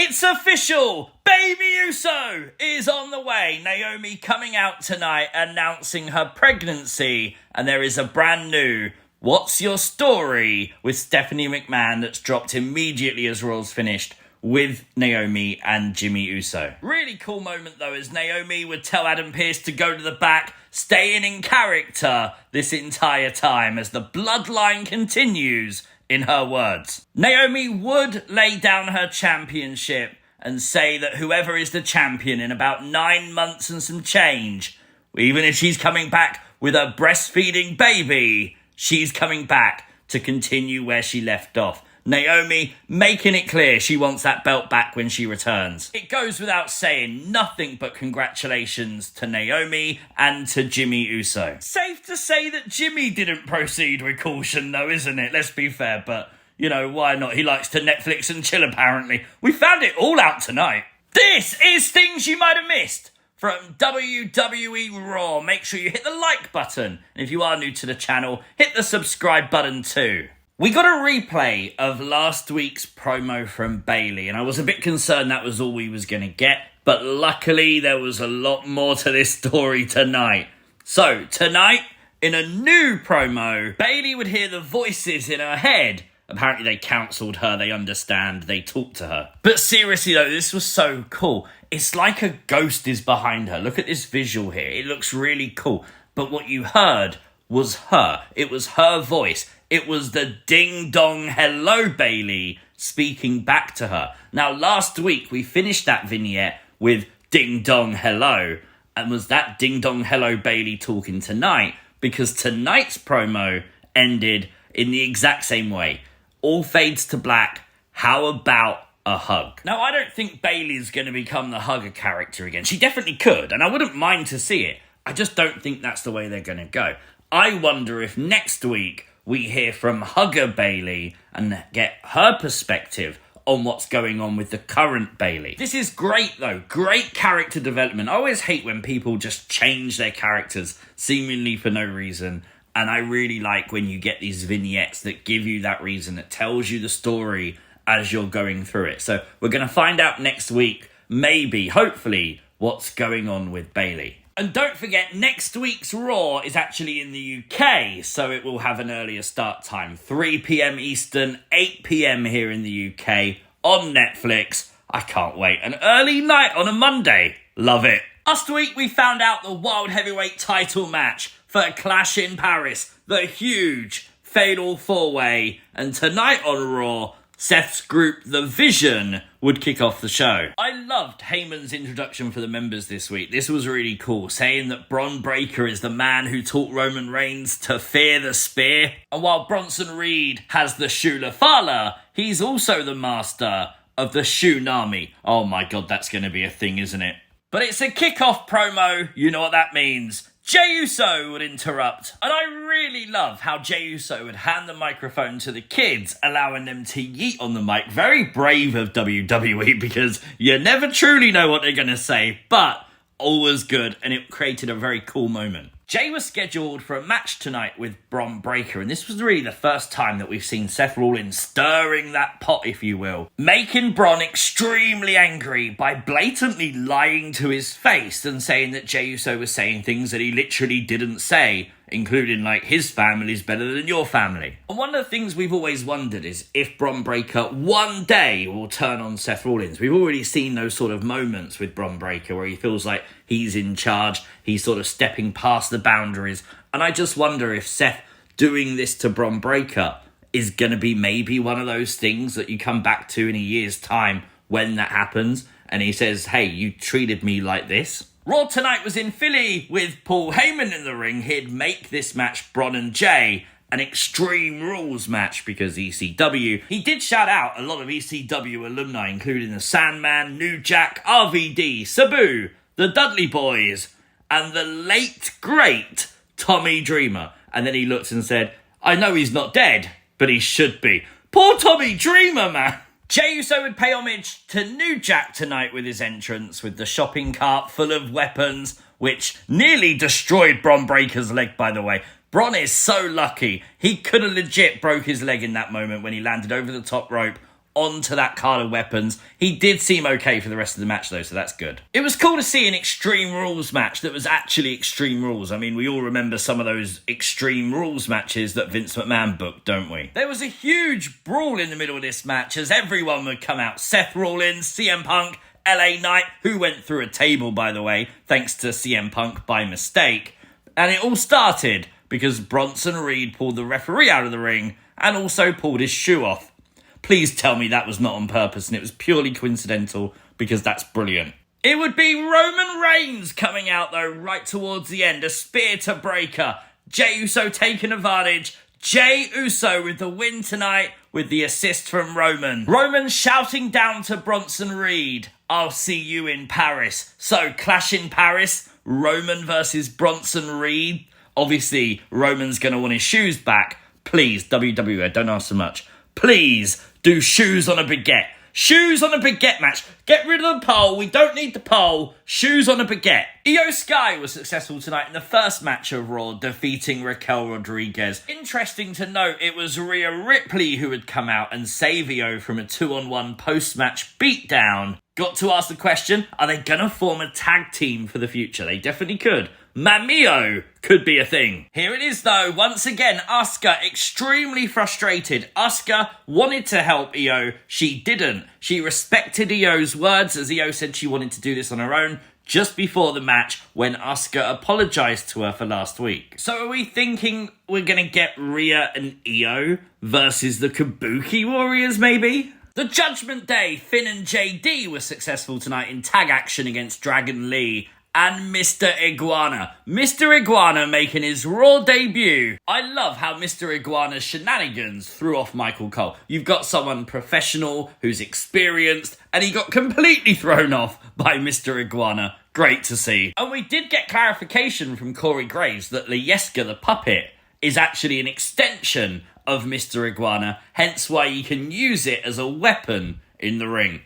It's official! Baby Uso is on the way. Naomi coming out tonight announcing her pregnancy. And there is a brand new What's Your Story with Stephanie McMahon that's dropped immediately as Raw's finished with Naomi and Jimmy Uso. Really cool moment though, as Naomi would tell Adam Pearce to go to the back, staying in character this entire time as the bloodline continues, in her words. Naomi would lay down her championship and say that whoever is the champion in about 9 months and some change, even if she's coming back with a breastfeeding baby, she's coming back to continue where she left off. Naomi making it clear she wants that belt back when she returns. It goes without saying, nothing but congratulations to Naomi and to Jimmy Uso. Safe to say that Jimmy didn't proceed with caution though, isn't it? Let's be fair, but you know, why not? He likes to Netflix and chill apparently. We found it all out tonight. This is things you might have missed from WWE Raw. Make sure you hit the like button. And if you are new to the channel, hit the subscribe button too. We got a replay of last week's promo from Bayley, and I was a bit concerned that was all we was going to get, but luckily there was a lot more to this story tonight. So, tonight, in a new promo, Bayley would hear the voices in her head. Apparently they counselled her, they understand, they talked to her. But seriously though, this was so cool. It's like a ghost is behind her. Look at this visual here. It looks really cool. But what you heard was her. It was her voice. It was the ding-dong hello Bayley speaking back to her. Now, last week, we finished that vignette with ding-dong hello. And was that ding-dong hello Bayley talking tonight? Because tonight's promo ended in the exact same way. All fades to black. How about a hug? Now, I don't think Bayley's going to become the hugger character again. She definitely could, and I wouldn't mind to see it. I just don't think that's the way they're going to go. I wonder if next week we hear from HUGGER Bayley and get her perspective on what's going on with the current Bayley. This is great though, great character development. I always hate when people just change their characters seemingly for no reason. And I really like when you get these vignettes that give you that reason, that tells you the story as you're going through it. So we're going to find out next week, maybe, hopefully, what's going on with Bayley. And don't forget, next week's Raw is actually in the UK, so it will have an earlier start time. 3 p.m. Eastern, 8 p.m. here in the UK, on Netflix. I can't wait. An early night on a Monday. Love it. Last week, we found out the World Heavyweight title match for Clash in Paris. The huge Fatal 4-Way. And tonight on Raw, Seth's group, The Vision, would kick off the show. I loved Heyman's introduction for the members this week. This was really cool, saying that Bron Breakker is the man who taught Roman Reigns to fear the spear. And while Bronson Reed has the Shula Fala, he's also the master of the Shunami. Oh my god, that's going to be a thing, isn't it? But it's a kickoff promo, you know what that means. Jey Uso would interrupt, and I really love how Jey Uso would hand the microphone to the kids, allowing them to yeet on the mic. Very brave of WWE, because you never truly know what they're going to say, but always good, and it created a very cool moment. Jey was scheduled for a match tonight with Bron Breakker, and this was really the first time that we've seen Seth Rollins stirring that pot, if you will, making Bron extremely angry by blatantly lying to his face and saying that Jey Uso was saying things that he literally didn't say, including like his family's better than your family. And one of the things we've always wondered is if Bron Breakker one day will turn on Seth Rollins. We've already seen those sort of moments with Bron Breakker where he feels like he's in charge, he's sort of stepping past the boundaries, and I just wonder if Seth doing this to Bron Breakker is going to be maybe one of those things that you come back to in a year's time when that happens, and he says, hey, you treated me like this. Raw tonight was in Philly with Paul Heyman in the ring. He'd make this match, Bron and Jey, an Extreme Rules match because ECW. He did shout out a lot of ECW alumni, including the Sandman, New Jack, RVD, Sabu, the Dudley Boys, and the late, great Tommy Dreamer. And then he looked and said, I know he's not dead, but he should be. Poor Tommy Dreamer, man. Jey Uso would pay homage to New Jack tonight with his entrance, with the shopping cart full of weapons, which nearly destroyed Bron Breakker's leg, by the way. Bron is so lucky. He could have legit broke his leg in that moment when he landed over the top rope onto that card of weapons. He did seem okay for the rest of the match though, so that's good. It was cool to see an Extreme Rules match that was actually Extreme Rules. I mean, we all remember some of those Extreme Rules matches that Vince McMahon booked, don't we? There was a huge brawl in the middle of this match as everyone would come out. Seth Rollins, CM Punk, LA Knight, who went through a table, by the way, thanks to CM Punk by mistake. And it all started because Bronson Reed pulled the referee out of the ring and also pulled his shoe off. Please tell me that was not on purpose and it was purely coincidental, because that's brilliant. It would be Roman Reigns coming out though right towards the end. A spear to breaker. Jey Uso taking advantage. Jey Uso with the win tonight with the assist from Roman. Roman shouting down to Bronson Reed, "I'll see you in Paris." So, Clash in Paris, Roman versus Bronson Reed. Obviously, Roman's going to want his shoes back. Please, WWE, don't ask so much. Please, do shoes on a baguette. Shoes on a baguette match. Get rid of the pole. We don't need the pole. Shoes on a baguette. Iyo Sky was successful tonight in the first match of Raw, defeating Raquel Rodriguez. Interesting to note, it was Rhea Ripley who had come out and save Iyo from a 2-on-1 post-match beatdown. Got to ask the question, are they going to form a tag team for the future? They definitely could. Mamio could be a thing. Here it is though, once again, Asuka extremely frustrated. Asuka wanted to help Iyo, she didn't. She respected Iyo's words as Iyo said she wanted to do this on her own just before the match when Asuka apologised to her for last week. So are we thinking we're going to get Rhea and Iyo versus the Kabuki Warriors maybe? The Judgment Day, Finn and JD were successful tonight in tag action against Dragon Lee and Mr. Iguana. Mr. Iguana making his Raw debut. I love how Mr. Iguana's shenanigans threw off Michael Cole. You've got someone professional who's experienced, and he got completely thrown off by Mr. Iguana. Great to see. And we did get clarification from Corey Graves that Lieska the puppet is actually an extension of Mr. Iguana, hence why you can use it as a weapon in the ring.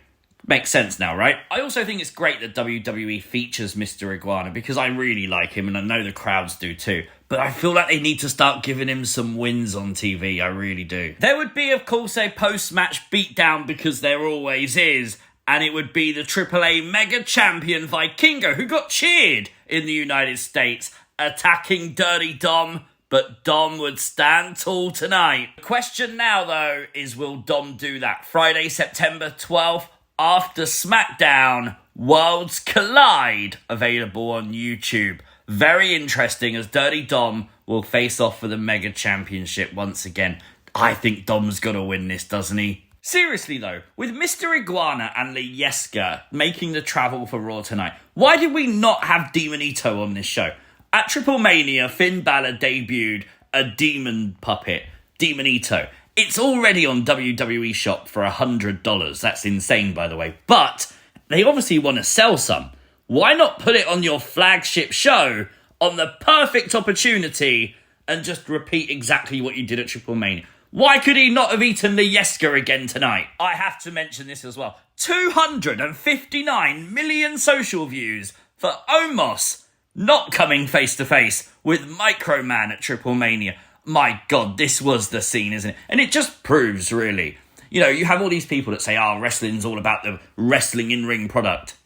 Makes sense now, right? I also think it's great that WWE features Mr. Iguana because I really like him and I know the crowds do too. But I feel like they need to start giving him some wins on TV, I really do. There would be, of course, a post-match beatdown because there always is. And it would be the AAA Mega Champion Vikingo, who got cheered in the United States, attacking Dirty Dom. But Dom would stand tall tonight. The question now, though, is will Dom do that? Friday, September 12th, after SmackDown, Worlds Collide, available on YouTube. Very interesting, as Dirty Dom will face off for the Mega Championship once again. I think Dom's got to win this, doesn't he? Seriously though, with Mr. Iguana and Lieska making the travel for Raw tonight, why did we not have Demonito on this show? At Triple Mania, Finn Balor debuted a demon puppet, Demonito. It's already on WWE Shop for $100. That's insane, by the way. But they obviously want to sell some. Why not put it on your flagship show on the perfect opportunity and just repeat exactly what you did at Triple Mania? Why could he not have eaten the Yesker again tonight? I have to mention this as well. 259 million social views for Omos not coming face-to-face with Microman at Triple Mania. My God, this was the scene, isn't it? And it just proves, really. You know, you have all these people that say, wrestling's all about the wrestling in-ring product.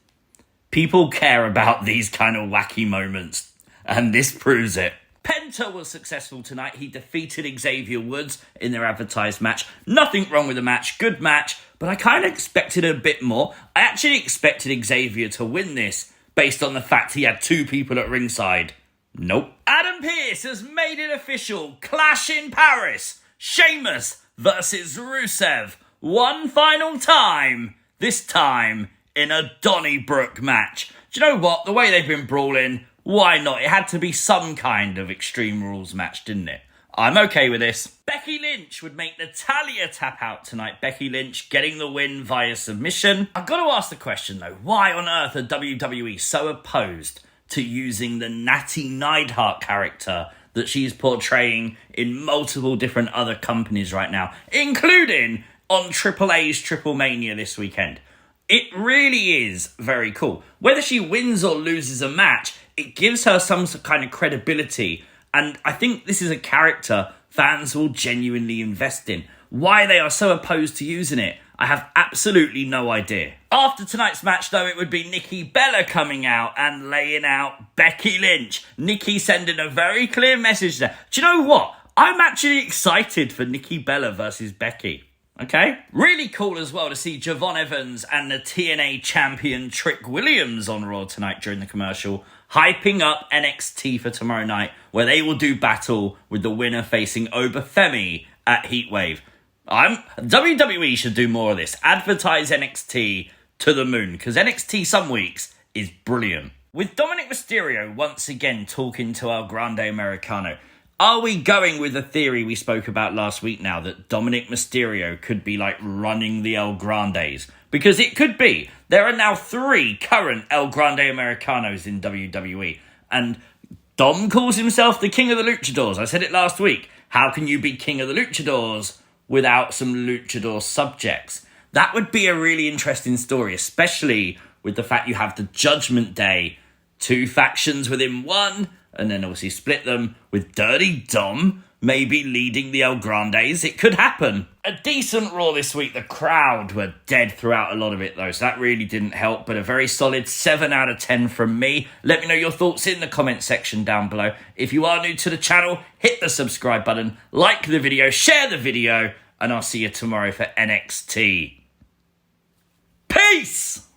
People care about these kind of wacky moments, and this proves it. Penta was successful tonight. He defeated Xavier Woods in their advertised match. Nothing wrong with the match. Good match, but I kind of expected a bit more. I actually expected Xavier to win this based on the fact he had two people at ringside. Nope. Adam Pearce has made it official. Clash in Paris. Sheamus versus Rusev. One final time. This time in a Donnybrook match. Do you know what? The way they've been brawling, why not? It had to be some kind of Extreme Rules match, didn't it? I'm okay with this. Becky Lynch would make Natalya tap out tonight. Becky Lynch getting the win via submission. I've got to ask the question though. Why on earth are WWE so opposed to using the Natty Neidhart character that she's portraying in multiple different other companies right now, including on AAA's Triple Mania this weekend? It really is very cool. Whether she wins or loses a match, it gives her some kind of credibility. And I think this is a character fans will genuinely invest in. Why they are so opposed to using it, I have absolutely no idea. After tonight's match, though, it would be Nikki Bella coming out and laying out Becky Lynch. Nikki sending a very clear message there. Do you know what? I'm actually excited for Nikki Bella versus Becky. Okay? Really cool as well to see Javon Evans and the TNA champion Trick Williams on Raw tonight during the commercial, hyping up NXT for tomorrow night, where they will do battle with the winner facing Obafemi at Heatwave. WWE should do more of this. Advertise NXT to the moon, because NXT some weeks is brilliant. With Dominik Mysterio once again talking to El Grande Americano, are we going with the theory we spoke about last week now that Dominik Mysterio could be like running the El Grandes? Because it could be. There are now 3 current El Grande Americanos in WWE. And Dom calls himself the King of the Luchadors. I said it last week. How can you be King of the Luchadors without some luchador subjects? That would be a really interesting story, especially with the fact you have the Judgment Day, 2 factions within one, and then obviously split them with Dirty Dom maybe leading the El Grandes. It could happen. A decent Raw this week. The crowd were dead throughout a lot of it, though, so that really didn't help, but a very solid 7 out of 10 from me. Let me know your thoughts in the comment section down below. If you are new to the channel, hit the subscribe button, like the video, share the video, and I'll see you tomorrow for NXT. Peace!